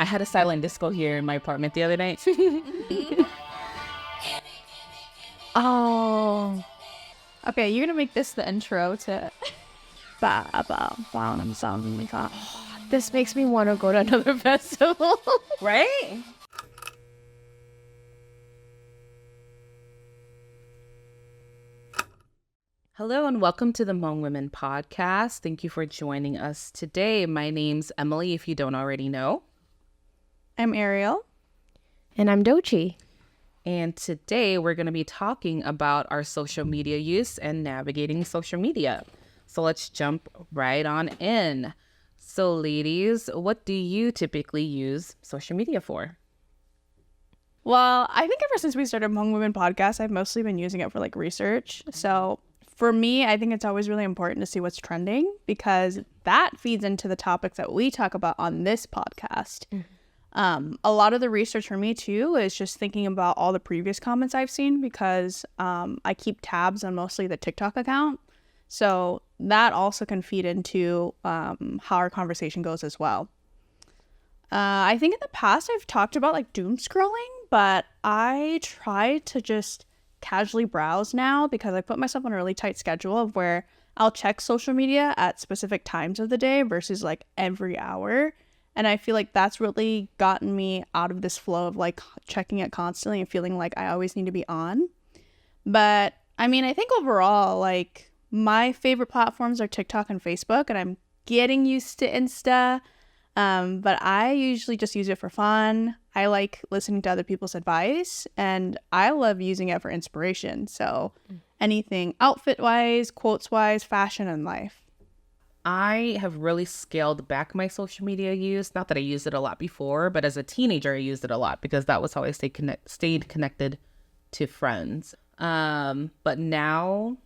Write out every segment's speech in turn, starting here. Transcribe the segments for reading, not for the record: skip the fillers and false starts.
I had a silent disco here in my apartment the other night. Oh. Okay, you're gonna make this the intro to This makes me want to go to another festival. Right? Hello and welcome to the Hmong Women podcast. Thank you for joining us today. My name's Emily, if you don't already know. I'm Ariel. And I'm Dochi. And today we're going to be talking about our social media use and navigating social media. So let's jump right on in. So ladies, what do you typically use social media for? Well, I think ever since we started Hmong Women podcast, I've mostly been using it for like research. So for me, I think it's always really important to see what's trending because that feeds into the topics that we talk about on this podcast. A lot of the research for me too is just thinking about all the previous comments I've seen because I keep tabs on mostly the TikTok account. So that also can feed into how our conversation goes as well. I think in the past I've talked about like doom scrolling, but I try to just casually browse now because I put myself on a really tight schedule of where I'll check social media at specific times of the day versus like every hour. And I feel like that's really gotten me out of this flow of like checking it constantly and feeling like I always need to be on. But I mean, I think overall, like my favorite platforms are TikTok and Facebook, and I'm getting used to Insta. But I usually just use it for fun. I like listening to other people's advice, and I love using it for inspiration. So anything outfit-wise, quotes-wise, fashion, and life. I have really scaled back my social media use. Not that I used it a lot before, but as a teenager, I used it a lot because that was how I stayed connected to friends. But now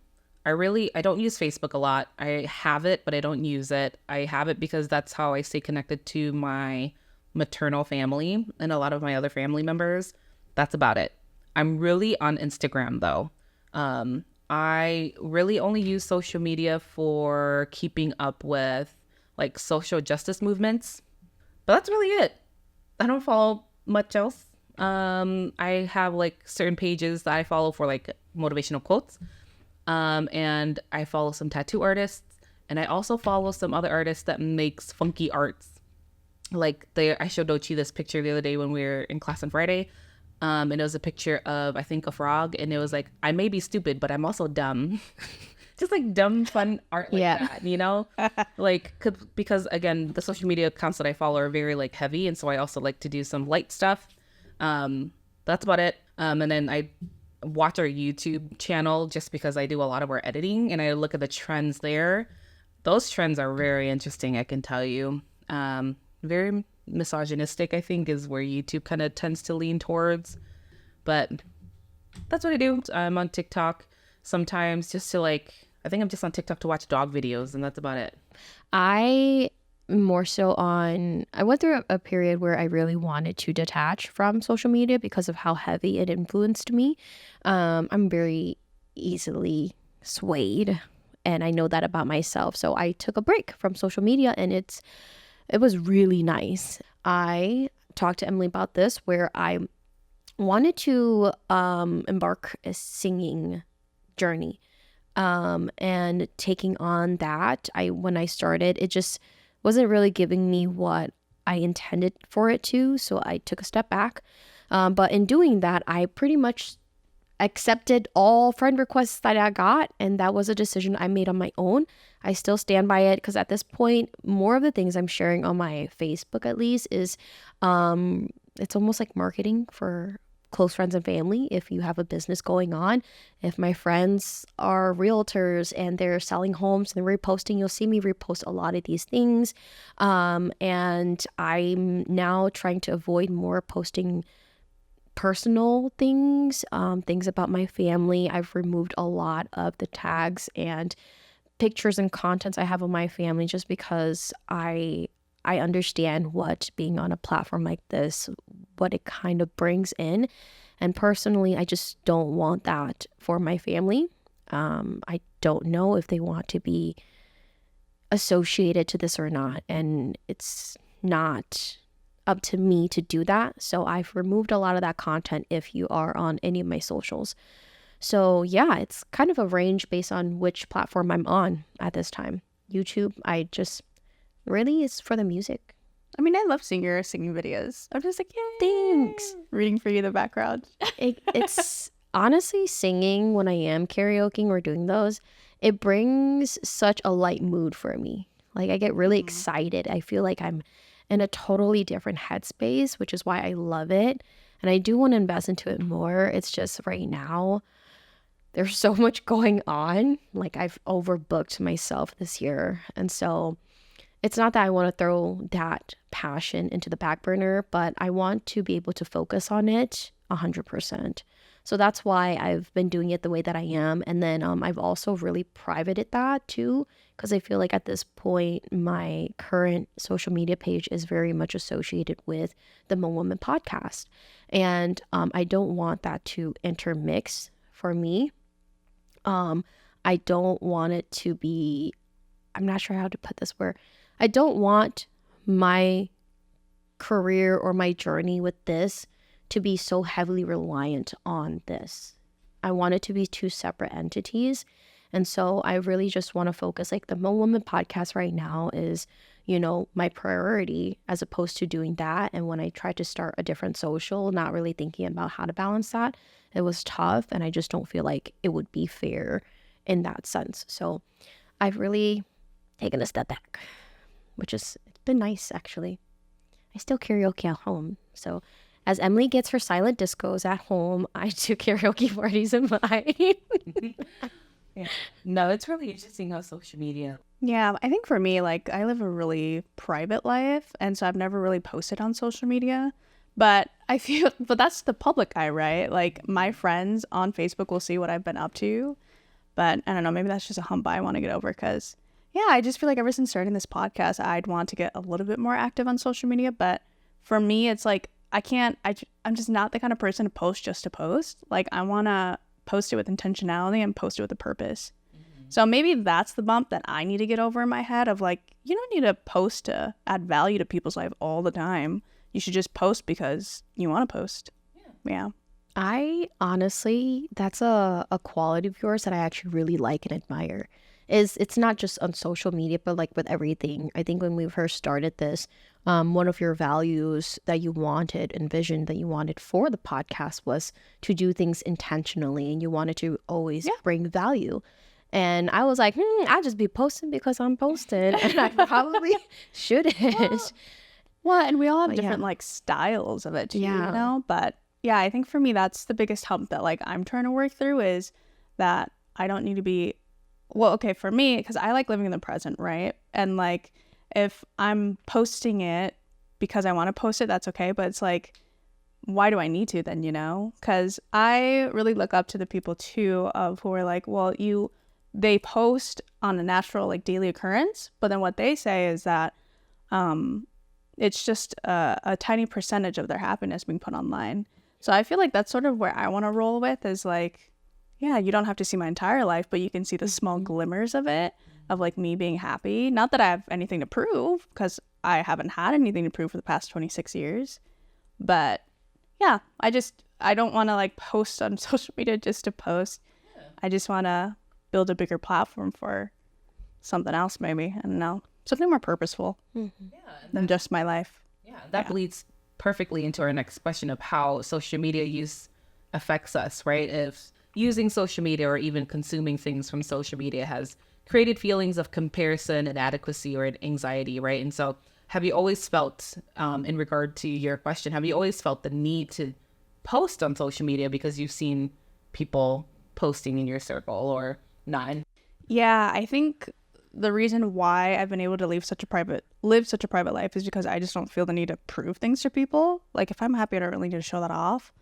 I don't use Facebook a lot. I have it, but I don't use it. I have it because that's how I stay connected to my maternal family and a lot of my other family members. That's about it. I'm really on Instagram though. I really only use social media for keeping up with like social justice movements, but that's really it. I don't follow much else. I have like certain pages that I follow for like motivational quotes. And I follow some tattoo artists, and I also follow some other artists that makes funky arts. Like I showed Dochi this picture the other day when we were in class on Friday. And it was a picture of, I think, a frog, and it was like, I may be stupid, but I'm also dumb. Just like dumb, fun art like that, you know? Like, because again, the social media accounts that I follow are very like heavy, and so I also like to do some light stuff. That's about it. And then I watch our YouTube channel just because I do a lot of our editing, and I look at the trends there. Those trends are very interesting, I can tell you. Very misogynistic, I think, is where YouTube kind of tends to lean towards. But that's what I do. I'm on TikTok sometimes just to I think I'm just on TikTok to watch dog videos, and that's about it. I went through a period where I really wanted to detach from social media because of how heavy it influenced me. I'm very easily swayed, and I know that about myself. So I took a break from social media, and it was really nice. I talked to Emily about this, where I wanted to embark a singing journey. And taking on that, when I started, it just wasn't really giving me what I intended for it to. So I took a step back. But in doing that, I pretty much accepted all friend requests that I got, and that was a decision I made on my own. I still stand by it because at this point, more of the things I'm sharing on my Facebook at least is it's almost like marketing for close friends and family. If you have a business going on, if my friends are realtors and they're selling homes and they're reposting, you'll see me repost a lot of these things. And I'm now trying to avoid more posting personal things, things about my family. I've removed a lot of the tags and pictures and contents I have of my family just because I understand what being on a platform like this, what it kind of brings in. And personally, I just don't want that for my family. I don't know if they want to be associated to this or not. And it's not up to me to do that. So I've removed a lot of that content if you are on any of my socials. So yeah, it's kind of a range based on which platform I'm on at this time. YouTube, I just really is for the music. I mean, I love seeing your singing videos. I'm just like, yay. Thanks. Reading for you in the background. It's honestly singing when I am karaokeing or doing those, it brings such a light mood for me. Like I get really excited. I feel like I'm in a totally different headspace, which is why I love it. And I do want to invest into it more. It's just right now, there's so much going on. Like I've overbooked myself this year. And so it's not that I want to throw that passion into the back burner, but I want to be able to focus on it 100%. So that's why I've been doing it the way that I am. And then I've also really privated that too, because I feel like at this point, my current social media page is very much associated with the Hmong Woman podcast. And I don't want that to intermix for me. I don't want it to be, I'm not sure how to put this, where I don't want my career or my journey with this to be so heavily reliant on this. I want it to be two separate entities. And so I really just want to focus, like the Hmong Woman podcast right now is, you know, my priority as opposed to doing that. And when I tried to start a different social, not really thinking about how to balance that, it was tough. And I just don't feel like it would be fair in that sense. So I've really taken a step back, which is, it's been nice actually. I still karaoke at home. So as Emily gets her silent discos at home, I do karaoke parties in mine. Yeah. No, it's really interesting how social media. Yeah, I think for me, like I live a really private life, and so I've never really posted on social media. But I feel, but that's the public eye, right? Like my friends on Facebook will see what I've been up to. But I don't know, maybe that's just a hump I want to get over because, yeah, I just feel like ever since starting this podcast, I'd want to get a little bit more active on social media. But for me, it's like, I'm just not the kind of person to post just to post. Like I want to post it with intentionality and post it with a purpose. So maybe that's the bump that I need to get over in my head of like, you don't need to post to add value to people's life all the time. You should just post because you want to post. Yeah. I honestly, that's a quality of yours that I actually really like and admire. Is it's not just on social media, but like with everything. I think when we first started this, one of your values that you wanted and vision that you wanted for the podcast was to do things intentionally, and you wanted to always bring value. And I was like, I'll just be posting because I'm posting, and I probably shouldn't. Well, and we all have different like styles of it too, you know? But yeah, I think for me, that's the biggest hump that like I'm trying to work through is that I don't need to be, well, okay, for me, because I like living in the present, right? And like, if I'm posting it because I want to post it, that's okay. But it's like, why do I need to then, you know? Because I really look up to the people too of who are like, well, they post on a natural like daily occurrence, but then what they say is that it's just a tiny percentage of their happiness being put online. So I feel like that's sort of where I want to roll with is like, yeah, you don't have to see my entire life, but you can see the small glimmers of it, of like me being happy. Not that I have anything to prove, because I haven't had anything to prove for the past 26 years. But yeah, I don't want to like post on social media just to post. I just want to build a bigger platform for something else, maybe. I don't know. Something more purposeful than just my life. Yeah, that leads perfectly into our next question of how social media use affects us, right? If using social media or even consuming things from social media has created feelings of comparison, inadequacy, or anxiety, right? And so have you always felt, in regard to your question, have you always felt the need to post on social media because you've seen people posting in your circle or not? Yeah, I think the reason why I've been able to live such a private life is because I just don't feel the need to prove things to people. Like if I'm happy, I don't really need to show that off.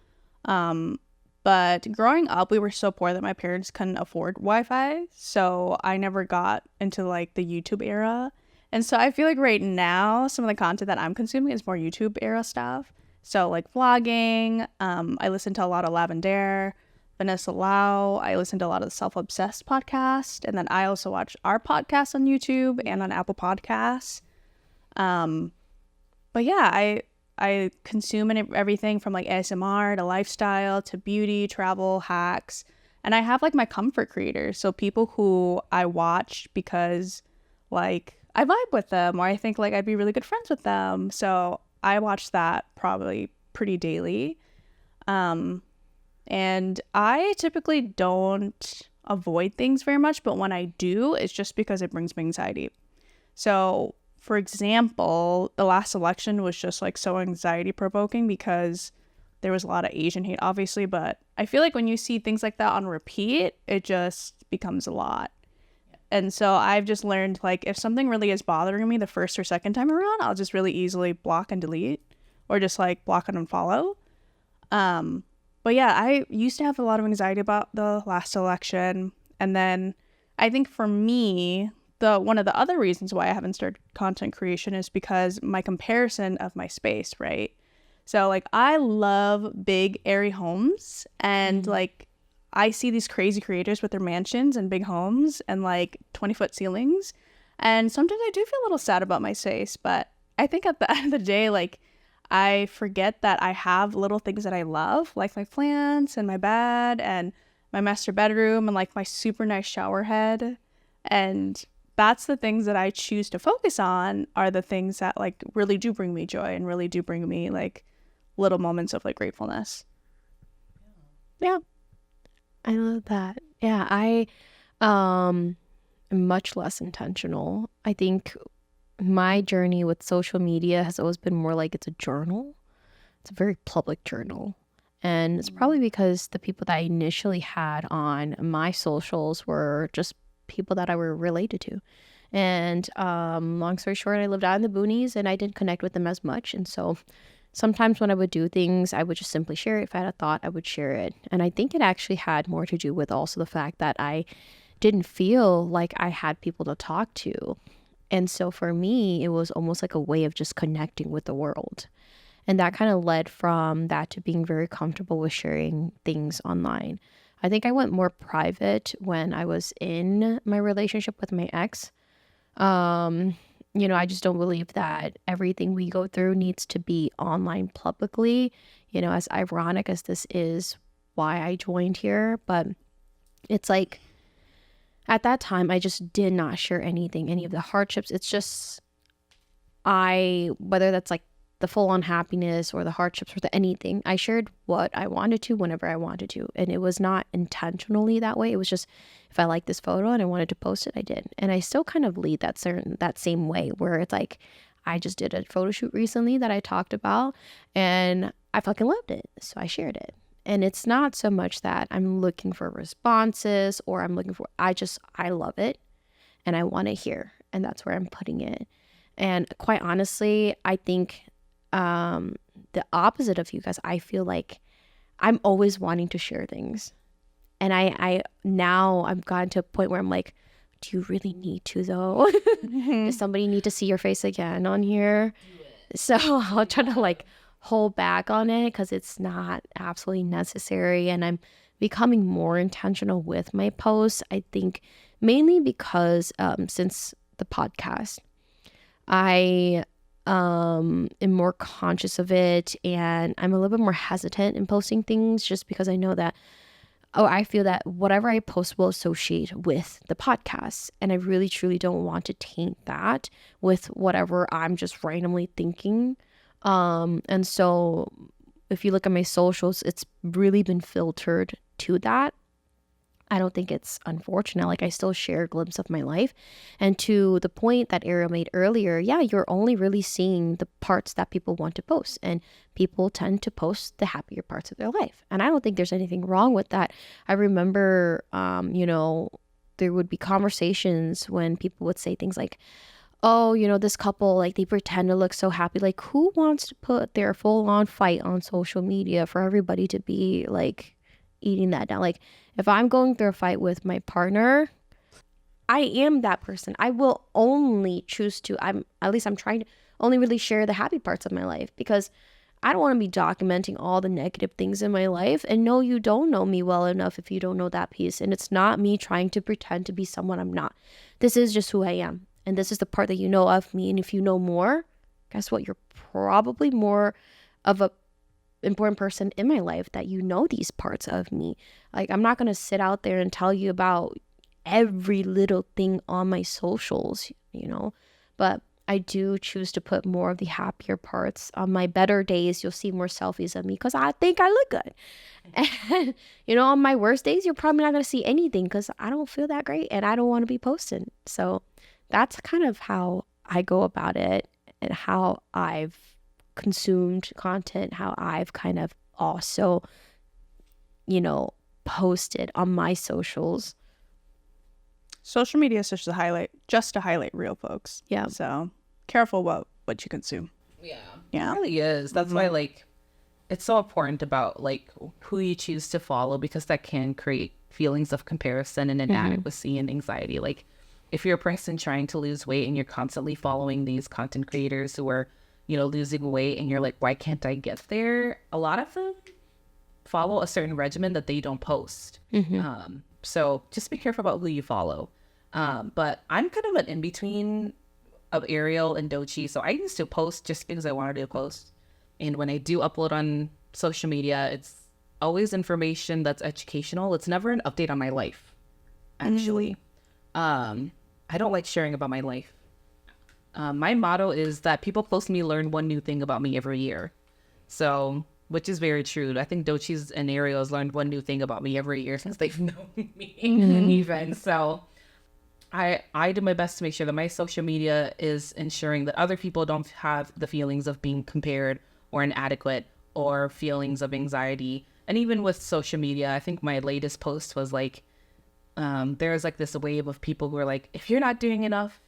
But growing up, we were so poor that my parents couldn't afford Wi-Fi. So I never got into like the YouTube era. And so I feel like right now, some of the content that I'm consuming is more YouTube era stuff. So like vlogging, I listen to a lot of Lavender, Vanessa Lau. I listen to a lot of the Self-Obsessed podcast. And then I also watch our podcast on YouTube and on Apple Podcasts. But yeah, I consume everything from like ASMR to lifestyle to beauty, travel, hacks. And I have like my comfort creators. So people who I watch because like I vibe with them or I think like I'd be really good friends with them. So I watch that probably pretty daily. And I typically don't avoid things very much, but when I do, it's just because it brings me anxiety. So, for example, the last election was just like so anxiety provoking because there was a lot of Asian hate, obviously, but I feel like when you see things like that on repeat, it just becomes a lot. And so I've just learned like if something really is bothering me the first or second time around, I'll just really easily block and delete or just like block and unfollow. But yeah, I used to have a lot of anxiety about the last election. And then I think for me, one of the other reasons why I haven't started content creation is because my comparison of my space, right? So like I love big airy homes and like I see these crazy creators with their mansions and big homes and like 20-foot ceilings. And sometimes I do feel a little sad about my space, but I think at the end of the day, like I forget that I have little things that I love, like my plants and my bed and my master bedroom and like my super nice shower head. And that's the things that I choose to focus on are the things that like really do bring me joy and really do bring me like little moments of like gratefulness. Yeah. I love that. Yeah, I am much less intentional. I think my journey with social media has always been more like it's a journal. It's a very public journal. And it's probably because the people that I initially had on my socials were just people that I were related to. And long story short, I lived out in the boonies and I didn't connect with them as much. And so sometimes when I would do things, I would just simply share it. If I had a thought, I would share it. And I think it actually had more to do with also the fact that I didn't feel like I had people to talk to. And so for me, it was almost like a way of just connecting with the world. And that kind of led from that to being very comfortable with sharing things online. I think I went more private when I was in my relationship with my ex. I just don't believe that everything we go through needs to be online publicly. As ironic as this is why I joined here, but it's like at that time, I just did not share anything, any of the hardships. It's just whether that's like the full on happiness or the hardships or the anything, I shared what I wanted to whenever I wanted to. And it was not intentionally that way. It was just if I liked this photo and I wanted to post it, I did. And I still kind of lead that same way where it's like, I just did a photo shoot recently that I talked about and I fucking loved it. So I shared it. And it's not so much that I'm looking for responses or I love it and I want to hear. And that's where I'm putting it. And quite honestly, I think the opposite of you guys, I feel like I'm always wanting to share things. And I've gotten to a point where I'm like, do you really need to though? Does somebody need to see your face again on here? So I'll try to like hold back on it because it's not absolutely necessary. And I'm becoming more intentional with my posts. I think mainly because since the podcast, I am more conscious of it and I'm a little bit more hesitant in posting things just because I know that I feel that whatever I post will associate with the podcast. And I really, truly don't want to taint that with whatever I'm just randomly thinking. And so if you look at my socials, it's really been filtered to that. I don't think it's unfortunate. Like I still share a glimpse of my life. And to the point that Ariel made earlier, yeah, you're only really seeing the parts that people want to post. And people tend to post the happier parts of their life. And I don't think there's anything wrong with that. I remember, there would be conversations when people would say things like, oh, this couple, like they pretend to look so happy. Like who wants to put their full on fight on social media for everybody to be like eating that down? Like if I'm going through a fight with my partner, I am that person. I will only choose to, I'm trying to only really share the happy parts of my life because I don't want to be documenting all the negative things in my life. And no, you don't know me well enough if you don't know that piece. And it's not me trying to pretend to be someone I'm not. This is just who I am. And this is the part that you know of me. And if you know more, guess what? You're probably more of a important person in my life that you know these parts of me. Like, I'm not going to sit out there and tell you about every little thing on my socials, but I do choose to put more of the happier parts. On my better days, you'll see more selfies of me because I think I look good. And, on my worst days, you're probably not going to see anything because I don't feel that great and I don't want to be posting. So that's kind of how I go about it and how I've consumed content, how I've kind of also, posted on my socials. Social media is just to highlight real folks. Yeah. So careful what you consume. Yeah. Yeah. It really is. That's why, like, it's so important about, like, who you choose to follow, because that can create feelings of comparison and inadequacy and anxiety. Like, if you're a person trying to lose weight and you're constantly following these content creators who are, losing weight, and you're like, why can't I get there? A lot of them follow a certain regimen that they don't post. So just be careful about who you follow. But I'm kind of an in-between of Ariel and Dochi. So I used to post just because I wanted to post. And when I do upload on social media, it's always information that's educational. It's never an update on my life, actually. I don't like sharing about my life. My motto is that people close to me learn one new thing about me every year. So, which is very true. I think Dochi's and Ariel's learned one new thing about me every year since they've known me, even. So I do my best to make sure that my social media is ensuring that other people don't have the feelings of being compared or inadequate or feelings of anxiety. And even with social media, I think my latest post was like, there's like this wave of people who are like, if you're not doing enough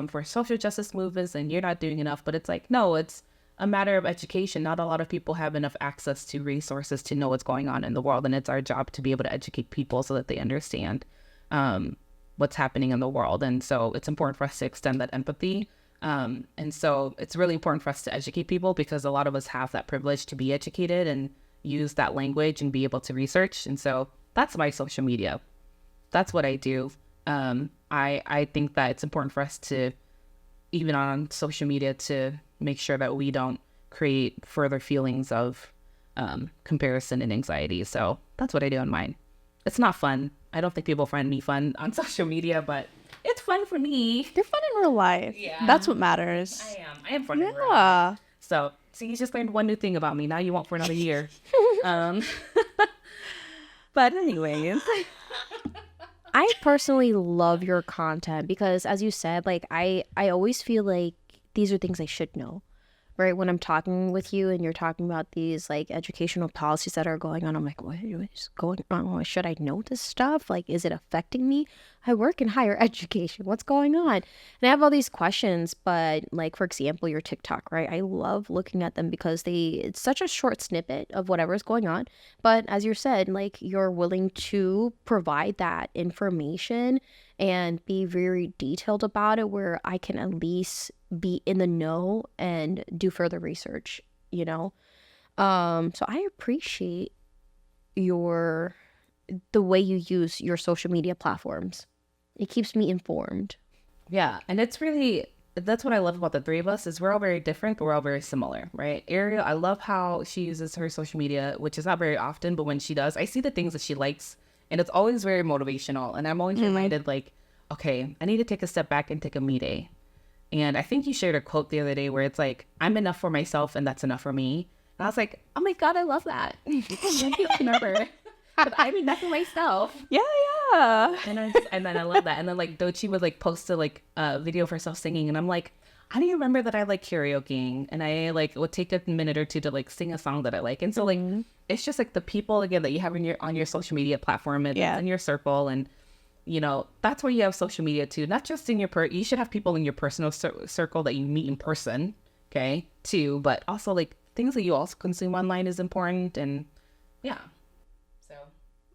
for social justice movements, then you're not doing enough. But it's like, no, it's a matter of education. Not a lot of people have enough access to resources to know what's going on in the world. And it's our job to be able to educate people so that they understand what's happening in the world. And so it's important for us to extend that empathy. And so it's really important for us to educate people, because a lot of us have that privilege to be educated and use that language and be able to research. And so that's my social media. That's what I do. I think that it's important for us to, even on social media, to make sure that we don't create further feelings of comparison and anxiety. So that's what I do on mine. It's not fun. I don't think people find me fun on social media, but it's fun for me. You're fun in real life. Yeah. That's what matters. I am fun in real life. So you just learned one new thing about me. Now you won't for another year. But anyways. I personally love your content because, as you said, like I always feel like these are things I should know, right? When I'm talking with you and you're talking about these like educational policies that are going on, I'm like, what is going on? Should I know this stuff? Like, is it affecting me? I work in higher education. What's going on? And I have all these questions, but like, for example, your TikTok, right? I love looking at them because it's such a short snippet of whatever's going on. But as you said, like, you're willing to provide that information and be very detailed about it, where I can at least be in the know and do further research, So I appreciate the way you use your social media platforms. It keeps me informed. Yeah, and that's what I love about the three of us, is we're all very different, but we're all very similar, right? Ariel, I love how she uses her social media, which is not very often, but when she does, I see the things that she likes, and it's always very motivational. And I'm always reminded, like, okay, I need to take a step back and take a me day. And I think you shared a quote the other day where it's like, I'm enough for myself and that's enough for me. And I was like, oh my God, I love that. Remember, but I'm enough for myself. Yeah. And then I love that. And then like Dochi would like post a video of herself singing, and I'm like, I do you remember that I like karaokeing, and I like would take a minute or two to like sing a song that I like. And so like it's just like the people again that you have on your social media platform and in your circle, and that's where you have social media too. Not just in you should have people in your personal circle that you meet in person, okay, too, but also like things that you also consume online is important. And yeah. So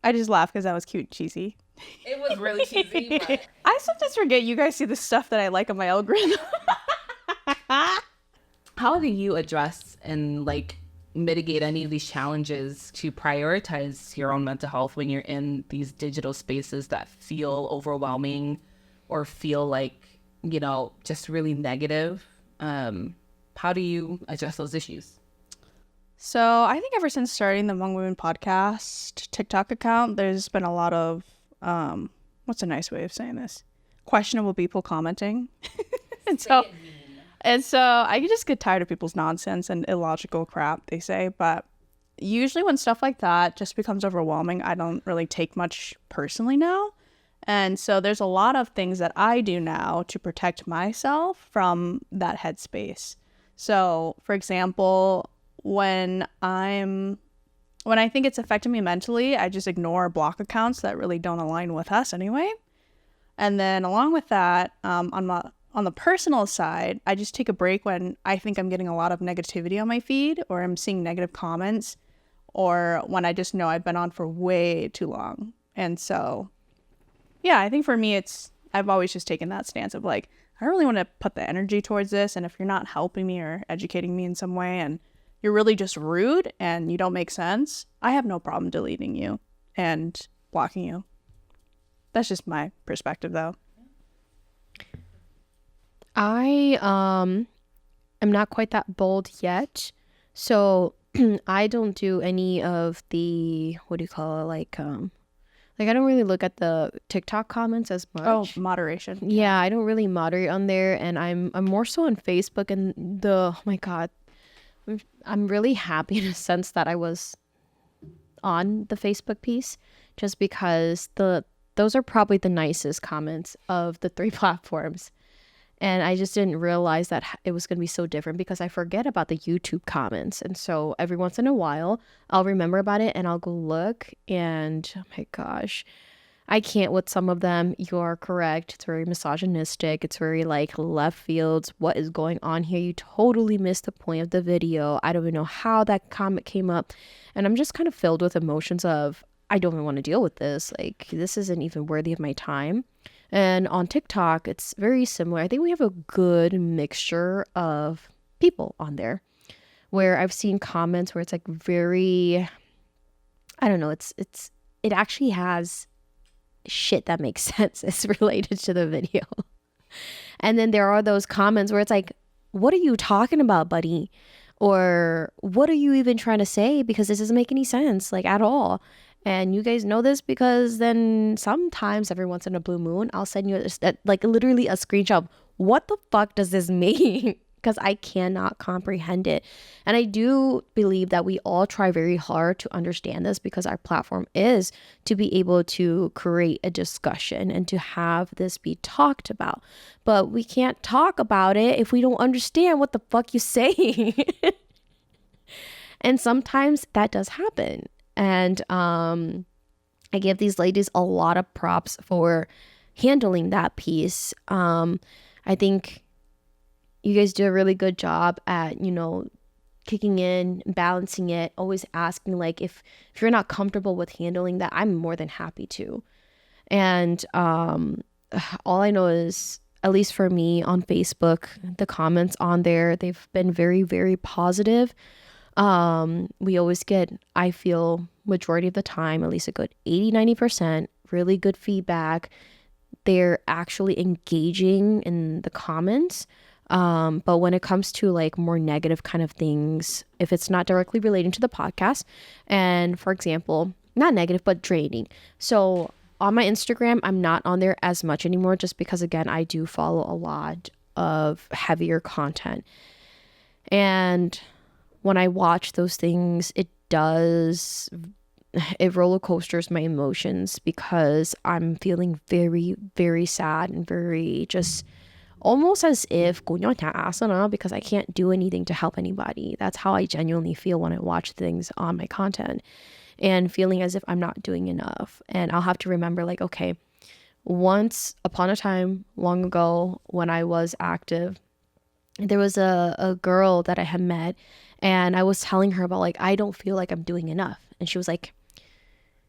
I just laughed because that was cute and cheesy. It was really cheesy, but I sometimes forget you guys see the stuff that I like on my algorithm. how do you address and like mitigate any of these challenges to prioritize your own mental health when you're in these digital spaces that feel overwhelming or feel like, just really negative? How how do you address those issues? So I think ever since starting the Hmong Women podcast TikTok account, there's been a lot of what's a nice way of saying this? Questionable people commenting. and so I just get tired of people's nonsense and illogical crap they say. But usually when stuff like that just becomes overwhelming, I don't really take much personally now. And so there's a lot of things that I do now to protect myself from that headspace. So, for example, when I think it's affecting me mentally, I just ignore block accounts that really don't align with us anyway. And then along with that, on the personal side, I just take a break when I think I'm getting a lot of negativity on my feed, or I'm seeing negative comments, or when I just know I've been on for way too long. And so, yeah, I think for me, I've always just taken that stance of like, I don't really want to put the energy towards this. And if you're not helping me or educating me in some way, and you're really just rude and you don't make sense, I have no problem deleting you and blocking you. That's just my perspective, though. I am not quite that bold yet, so I don't do any of the, what do you call it, like I don't really look at the TikTok comments as much. Oh, moderation. Yeah, I don't really moderate on there, and I'm more so on Facebook. And oh my God, I'm really happy in a sense that I was on the Facebook piece, just because those are probably the nicest comments of the 3 platforms. And I just didn't realize that it was going to be so different, because I forget about the YouTube comments. And so every once in a while, I'll remember about it and I'll go look. And oh my gosh, I can't with some of them. You are correct. It's very misogynistic. It's very like left fields. What is going on here? You totally missed the point of the video. I don't even know how that comment came up. And I'm just kind of filled with emotions of, I don't even want to deal with this. Like, this isn't even worthy of my time. And on TikTok, it's very similar. I think we have a good mixture of people on there, where I've seen comments where it's like very, I don't know, it actually has shit that makes sense. It's related to the video. And then there are those comments where it's like, what are you talking about, buddy? Or what are you even trying to say? Because this doesn't make any sense, like, at all. And you guys know this because then sometimes every once in a blue moon, I'll send you like literally a screenshot of what the fuck does this mean? Because I cannot comprehend it. And I do believe that we all try very hard to understand this, because our platform is to be able to create a discussion and to have this be talked about. But we can't talk about it if we don't understand what the fuck you're saying. And sometimes that does happen. And I give these ladies a lot of props for handling that piece. I think you guys do a really good job at, kicking in, balancing it, always asking, like, if you're not comfortable with handling that, I'm more than happy to. And all I know is, at least for me on Facebook, the comments on there, they've been very, very positive. We always get, I feel, majority of the time, at least a good 80-90% really good feedback. They're actually engaging in the comments. But when it comes to like more negative kind of things, if it's not directly relating to the podcast, and for example, not negative, but draining. So on my Instagram, I'm not on there as much anymore, just because, again, I do follow a lot of heavier content. And when I watch those things, it roller coasters my emotions, because I'm feeling very, very sad and very just almost as if because I can't do anything to help anybody. That's how I genuinely feel when I watch things on my content, and feeling as if I'm not doing enough. And I'll have to remember, like, okay, once upon a time long ago when I was active, there was a girl that I had met, and I was telling her about, like, I don't feel like I'm doing enough. And she was like,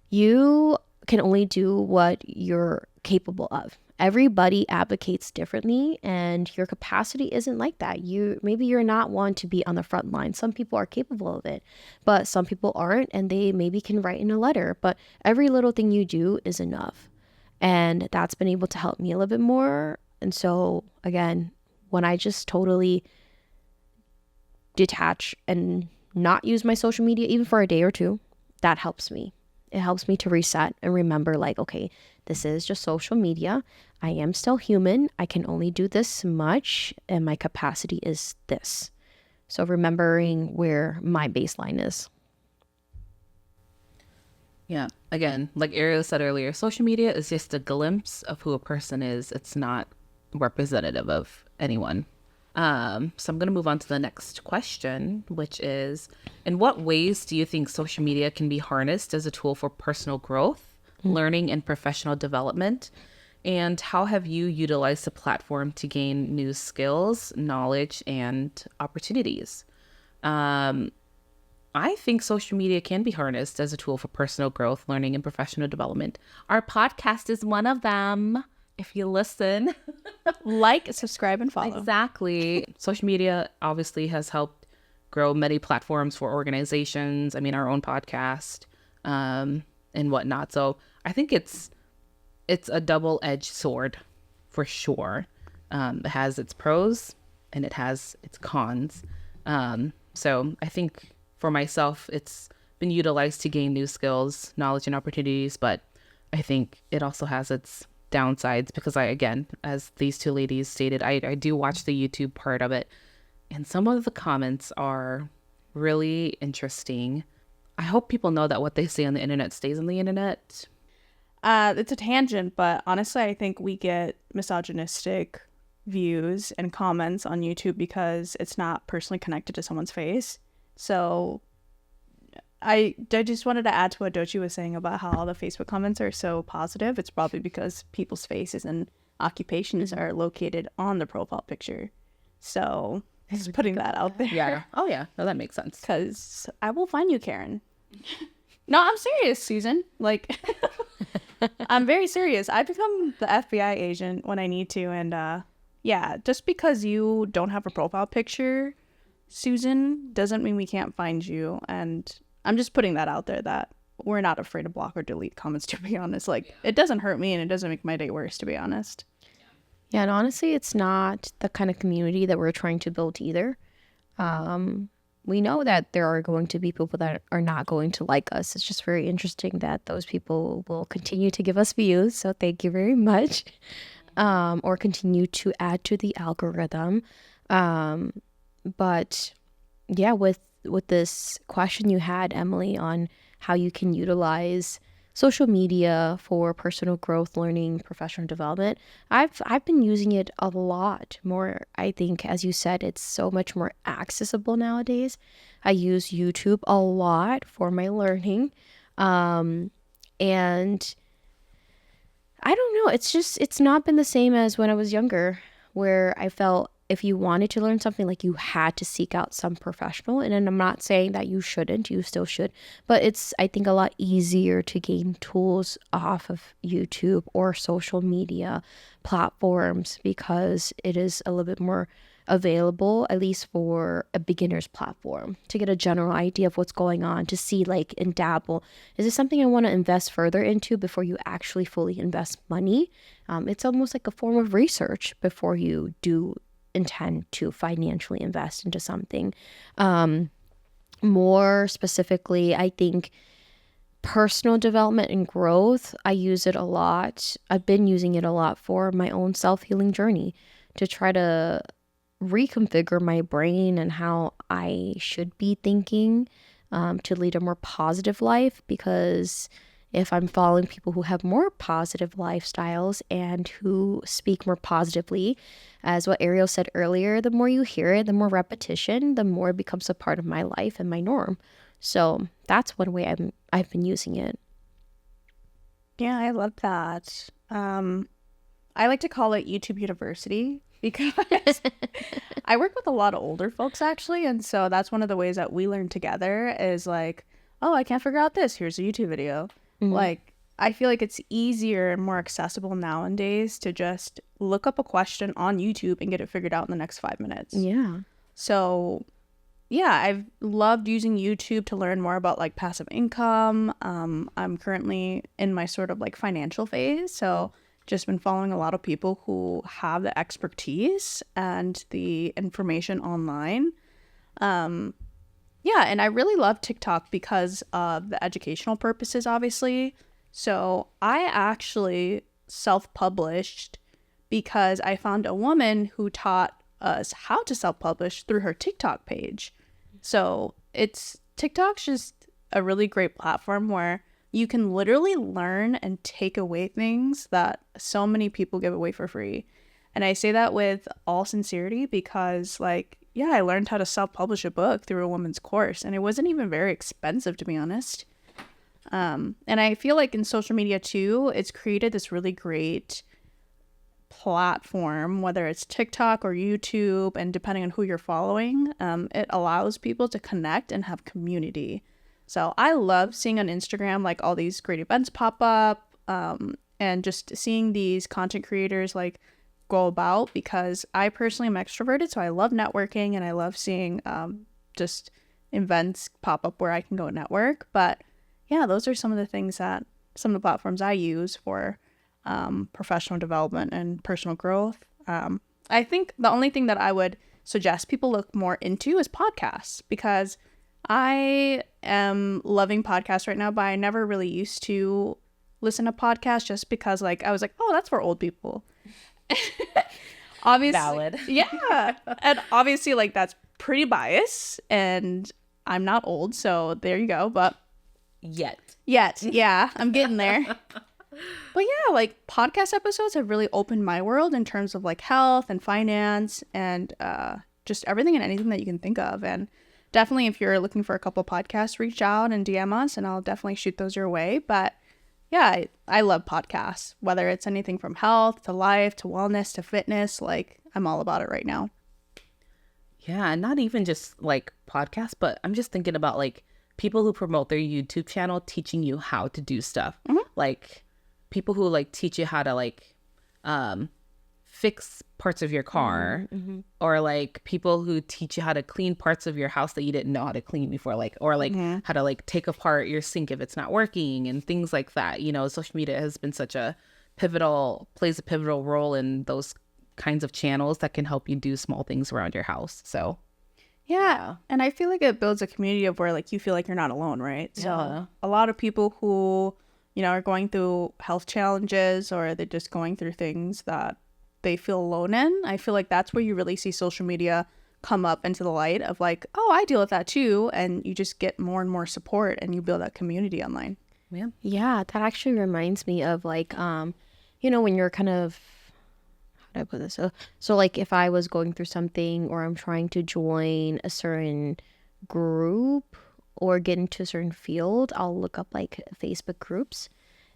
you can only do what you're capable of. Everybody advocates differently, and your capacity isn't like that. Maybe you're not one to be on the front line. Some people are capable of it, but some people aren't, and they maybe can write in a letter. But every little thing you do is enough. And that's been able to help me a little bit more. And so, again, when I just totally detach and not use my social media even for a day or two, that helps me. It helps me to reset and remember, like, okay, this is just social media. I am still human. I can only do this much, and my capacity is this. So remembering where my baseline is. Yeah. Again, like Ariel said earlier, social media is just a glimpse of who a person is. It's not representative of anyone. So I'm going to move on to the next question, which is, in what ways do you think social media can be harnessed as a tool for personal growth, learning, and professional development? And how have you utilized the platform to gain new skills, knowledge, and opportunities? I think social media can be harnessed as a tool for personal growth, learning, and professional development. Our podcast is one of them. If you listen, Like, subscribe, and follow. exactly. Social media obviously has helped grow many platforms for organizations. I mean, our own podcast, and whatnot. So I think it's a double-edged sword for sure. It has its pros and it has its cons. So I think for myself, it's been utilized to gain new skills, knowledge, and opportunities. But I think it also has its downsides because again, as these two ladies stated, I do watch the YouTube part of it. And some of the comments are really interesting. I hope people know that what they say on the internet stays on the internet. It's a tangent, but honestly, I think we get misogynistic views and comments on YouTube because it's not personally connected to someone's face. So I just wanted to add to what Dochi was saying about how all the Facebook comments are so positive. It's probably because people's faces and occupations are located on the profile picture. So just putting that out there. Yeah. Oh, yeah. No, that makes sense. Because I will find you, Karen. No, I'm serious, Susan. Like, I'm very serious. I become the FBI agent when I need to. And yeah, just because you don't have a profile picture, Susan, doesn't mean we can't find you. And I'm just putting that out there that we're not afraid to block or delete comments, to be honest. Like, it doesn't hurt me and it doesn't make my day worse, to be honest. Yeah, and honestly, it's not the kind of community that we're trying to build either. We know that there are going to be people that are not going to like us. It's just very interesting that those people will continue to give us views. So thank you very much. Or continue to add to the algorithm. But yeah, with this question you had, Emily, on how you can utilize social media for personal growth, learning, professional development, I've been using it a lot more. I think, as you said, it's so much more accessible nowadays. I use YouTube a lot for my learning. And I don't know, it's not been the same as when I was younger, where I felt if you wanted to learn something, like, you had to seek out some professional. And I'm not saying that you shouldn't, you still should, but it's, I think, a lot easier to gain tools off of YouTube or social media platforms because it is a little bit more available, at least for a beginner's platform, to get a general idea of what's going on, to see, like, and dabble. Is this something I want to invest further into before you actually fully invest money? It's almost like a form of research before you do intend to financially invest into something. More specifically, I think personal development and growth, I use it a lot. I've been using it a lot for my own self-healing journey to try to reconfigure my brain and how I should be thinking to lead a more positive life, because if I'm following people who have more positive lifestyles and who speak more positively, as what Ariel said earlier, the more you hear it, the more repetition, the more it becomes a part of my life and my norm. So that's one way I've been using it. Yeah, I love that. I like to call it YouTube University because I work with a lot of older folks, actually. And so that's one of the ways that we learn together is like, oh, I can't figure out this. Here's a YouTube video. Mm-hmm. Like, I feel like it's easier and more accessible nowadays to just look up a question on YouTube and get it figured out in the next 5 minutes. Yeah. So, yeah, I've loved using YouTube to learn more about, like, passive income. I'm currently in my sort of, like, financial phase. So just been following a lot of people who have the expertise and the information online. Yeah, and I really love TikTok because of the educational purposes, obviously. So I actually self-published because I found a woman who taught us how to self-publish through her TikTok page. So TikTok's just a really great platform where you can literally learn and take away things that so many people give away for free. And I say that with all sincerity because, like, yeah, I learned how to self-publish a book through a woman's course, and it wasn't even very expensive, to be honest. And I feel like in social media too, it's created this really great platform, whether it's TikTok or YouTube, and depending on who you're following, it allows people to connect and have community. So I love seeing on Instagram like all these great events pop up, and just seeing these content creators like go about, because I personally am extroverted, so I love networking and I love seeing just events pop up where I can go network. But yeah, those are some of the platforms I use for professional development and personal growth. I think the only thing that I would suggest people look more into is podcasts, because I am loving podcasts right now, but I never really used to listen to podcasts just because like I was like, oh, that's for old people. Obviously, Valid. Yeah. And obviously, like, that's pretty biased, and I'm not old, so there you go. But Yet. yeah, I'm getting there. But yeah, like, podcast episodes have really opened my world in terms of like health and finance and just everything and anything that you can think of. And definitely, if you're looking for a couple podcasts, reach out and DM us, and I'll definitely shoot those your way. But yeah, I love podcasts, whether it's anything from health to life to wellness to fitness. Like, I'm all about it right now. Yeah, and not even just like podcasts, but I'm just thinking about like people who promote their YouTube channel teaching you how to do stuff. Like people who like teach you how to like fix parts of your car, or like people who teach you how to clean parts of your house that you didn't know how to clean before, like, or like how to like take apart your sink if it's not working and things like that. You know, social media has been plays a pivotal role in those kinds of channels that can help you do small things around your house. So yeah, and I feel like it builds a community of where like you feel like you're not alone, right? So a lot of people who, you know, are going through health challenges, or they're just going through things that they feel alone in, I feel like that's where you really see social media come up into the light of like, oh, I deal with that too, and you just get more and more support and you build that community online. Yeah, that actually reminds me of like you know, when you're kind of, how do I put this? So like if I was going through something, or I'm trying to join a certain group or get into a certain field, I'll look up like Facebook groups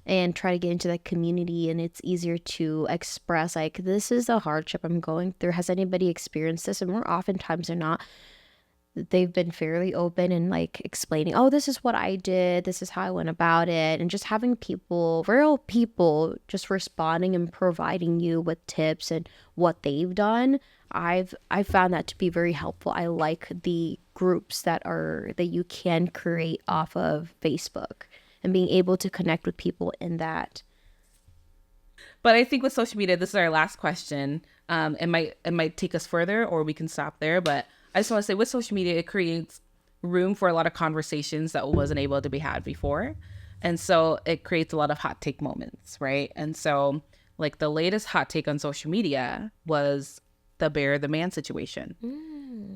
and try to get into that community, and it's easier to express like, this is the hardship I'm going through. Has anybody experienced this? And more oftentimes than not, they've been fairly open and like explaining, oh, this is what I did, this is how I went about it, and just having real people just responding and providing you with tips and what they've done. I've found that to be very helpful. I like the groups that you can create off of Facebook, and being able to connect with people in that. But I think with social media, this is our last question. It might take us further, or we can stop there. But I just want to say, with social media, it creates room for a lot of conversations that wasn't able to be had before. And so it creates a lot of hot take moments, right? And so like the latest hot take on social media was the bear, the man situation.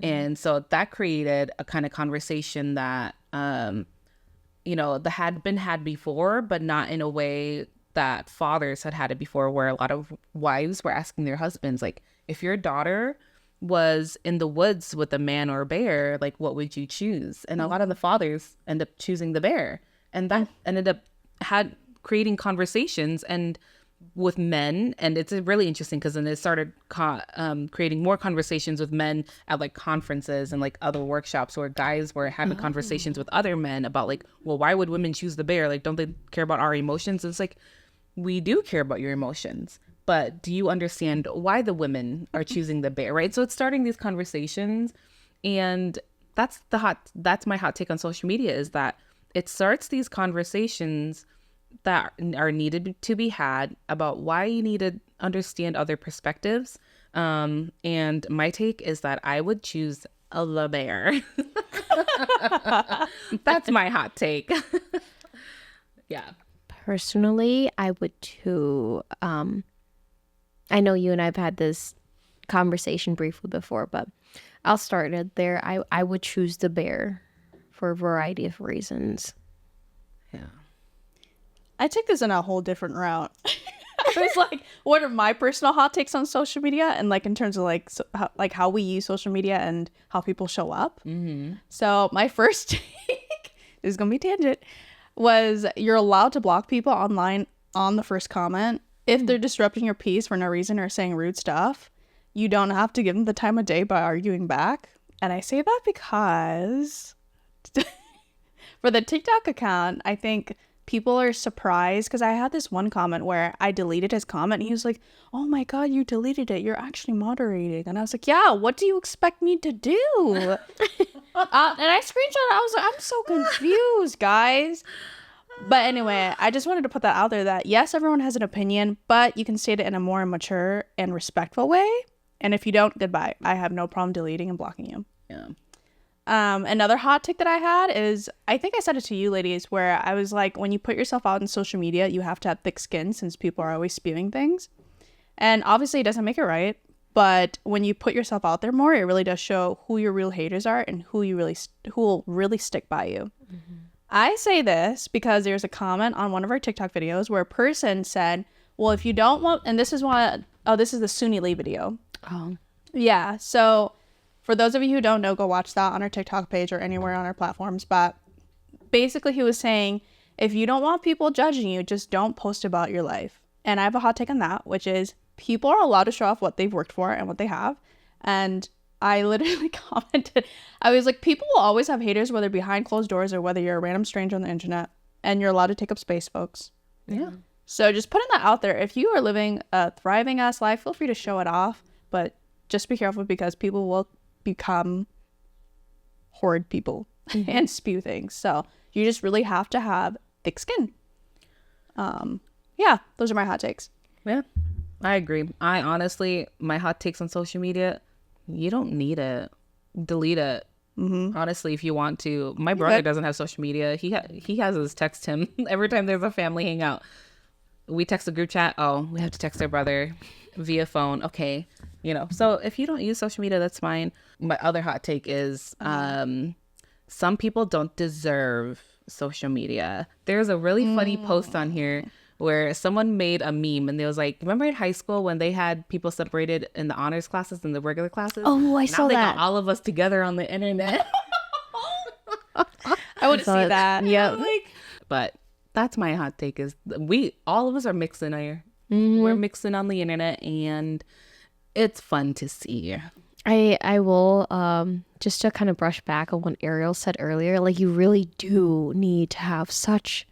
And so that created a kind of conversation that, you know, that had been had before, but not in a way that fathers had it before, where a lot of wives were asking their husbands, like, if your daughter was in the woods with a man or a bear, like, what would you choose? And a lot of the fathers end up choosing the bear. And that ended up creating conversations and with men. And it's really interesting because then it started creating more conversations with men at like conferences and like other workshops where guys were having conversations with other men about like, well, why would women choose the bear? Like, don't they care about our emotions? And it's like, we do care about your emotions, but do you understand why the women are choosing the bear, right? So it's starting these conversations, and that's my hot take on social media, is that it starts these conversations that are needed to be had about why you need to understand other perspectives. And my take is that I would choose the bear. That's my hot take. Yeah. Personally, I would too. I know you and I've had this conversation briefly before, but I'll start it there. I would choose the bear for a variety of reasons. Yeah. I take this in a whole different route. I was like, what are my personal hot takes on social media, and like in terms of like how we use social media and how people show up. Mm-hmm. So my first take, this is gonna be tangent, was you're allowed to block people online on the first comment if they're disrupting your peace for no reason or saying rude stuff. You don't have to give them the time of day by arguing back. And I say that because for the TikTok account, I think people are surprised because I had this one comment where I deleted his comment. And he was like, oh my God, you deleted it. You're actually moderating. And I was like, yeah, what do you expect me to do? And I screenshot it. I was like, I'm so confused, guys. But anyway, I just wanted to put that out there that yes, everyone has an opinion, but you can state it in a more mature and respectful way. And if you don't, goodbye. I have no problem deleting and blocking you. Yeah. Another hot take that I had is, I think I said it to you ladies, where I was like, when you put yourself out in social media, you have to have thick skin since people are always spewing things. And obviously it doesn't make it right. But when you put yourself out there more, it really does show who your real haters are and who will really stick by you. Mm-hmm. I say this because there's a comment on one of our TikTok videos where a person said, well, if you don't want, and this is the Suni Lee video. Oh. Yeah. So for those of you who don't know, go watch that on our TikTok page or anywhere on our platforms. But basically he was saying, if you don't want people judging you, just don't post about your life. And I have a hot take on that, which is people are allowed to show off what they've worked for and what they have. And I literally commented, I was like, people will always have haters, whether behind closed doors or whether you're a random stranger on the internet, and you're allowed to take up space, folks. Yeah. So just putting that out there, if you are living a thriving ass life, feel free to show it off, but just be careful because people will become horrid people and spew things. So you just really have to have thick skin. Yeah, those are my hot takes. Yeah, I agree. I honestly, my hot takes on social media, you don't need it. Delete it. Mm-hmm. Honestly, if you want to. My brother doesn't have social media. He has us text him every time there's a family hangout. We text a group chat. Oh, we have to text our brother via phone. Okay. So if you don't use social media, that's fine. My other hot take is some people don't deserve social media. There's a really funny post on here where someone made a meme and they was like, remember in high school when they had people separated in the honors classes and the regular classes? Oh, I saw they that. got all of us together on the internet. I would see that. Yeah. But that's my hot take is all of us are mixing here. Mm-hmm. We're mixing on the internet and it's fun to see. I will just to kind of brush back on what Ariel said earlier, like you really do need to have such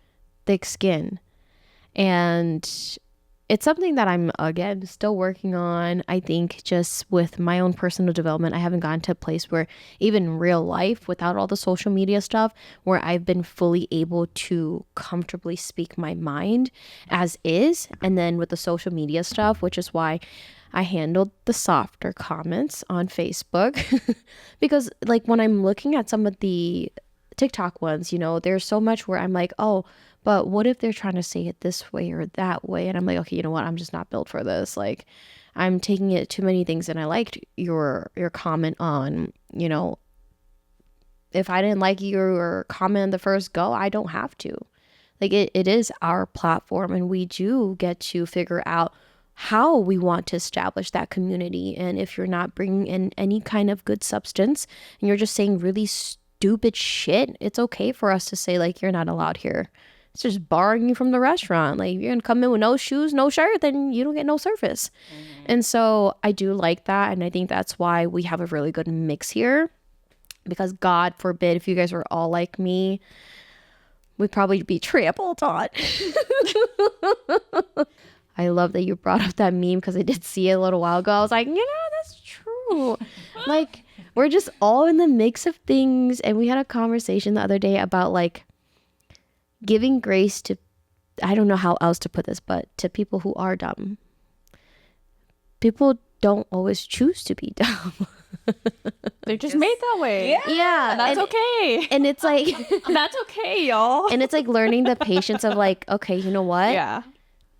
thick skin. And it's something that I'm, again, still working on. I think just with my own personal development, I haven't gotten to a place where even in real life, without all the social media stuff, where I've been fully able to comfortably speak my mind as is. And then with the social media stuff, which is why I handled the softer comments on Facebook. Because like when I'm looking at some of the TikTok ones, there's so much where I'm like, oh, but what if they're trying to say it this way or that way? And I'm like, okay, you know what? I'm just not built for this. Like, I'm taking it too many things. And I liked your comment on, if I didn't like your comment the first go, I don't have to. Like, it is our platform, and we do get to figure out how we want to establish that community. And if you're not bringing in any kind of good substance and you're just saying really stupid shit, it's okay for us to say, like, you're not allowed here. It's just barring you from the restaurant. Like, if you're gonna come in with no shoes, no shirt, then you don't get no service. Mm-hmm. And so I do like that. And I think that's why we have a really good mix here. Because God forbid, if you guys were all like me, we'd probably be trampled on. I love that you brought up that meme because I did see it a little while ago. I was like, that's true. Like, we're just all in the mix of things. And we had a conversation the other day about like giving grace to, I don't know how else to put this, but to people who are dumb. People don't always choose to be dumb. They're just made that way. Yeah. And that's okay. And it's like, That's okay, y'all. and it's like learning the patience of like, okay, you know what? Yeah.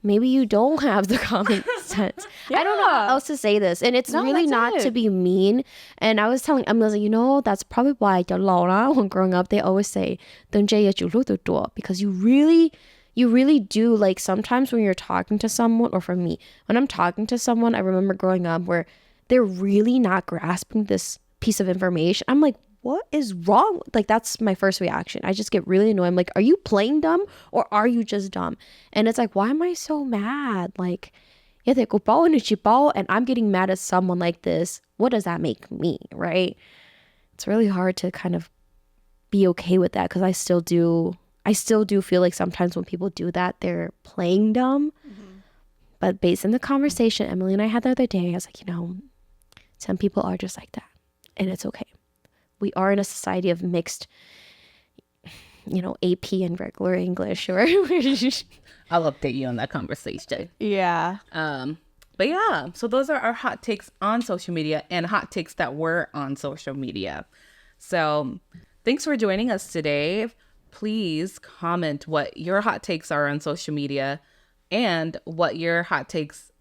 Maybe you don't have the common sense. I don't know how else to say this. And it's really that's not it. to be mean. And I was telling Emily, like, you know, that's probably why when growing up, they always say, because you really do, like, sometimes when you're talking to someone, or for me, when I'm talking to someone, I remember growing up where they're really not grasping this piece of information. I'm like, what is wrong? Like, that's my first reaction. I just get really annoyed. I'm like, are you playing dumb or are you just dumb? And it's like, why am I so mad? Like, yeah, they go bao and bao, and I'm getting mad at someone like this. What does that make me, right? It's really hard to kind of be okay with that, because I still do feel like sometimes when people do that, they're playing dumb. But based on the conversation Emily and I had the other day, I was like, you know, some people are just like that, and it's okay. We are in a society of mixed, you know, AP and regular English. Or I'll update you on that conversation. Yeah. But yeah, so those are our hot takes on social media and hot takes that were on social media. So thanks for joining us today. Please comment what your hot takes are on social media and what your hot takes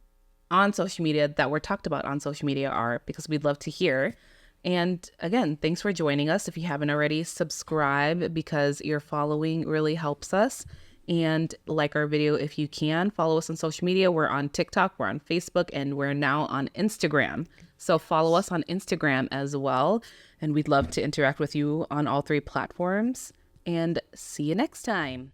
on social media that were talked about on social media are, because we'd love to hear. And again, thanks for joining us. If you haven't already, subscribe, because your following really helps us. And like our video if you can. Follow us on social media. We're on TikTok, we're on Facebook, and we're now on Instagram. So follow us on Instagram as well. And we'd love to interact with you on all 3 platforms. And see you next time.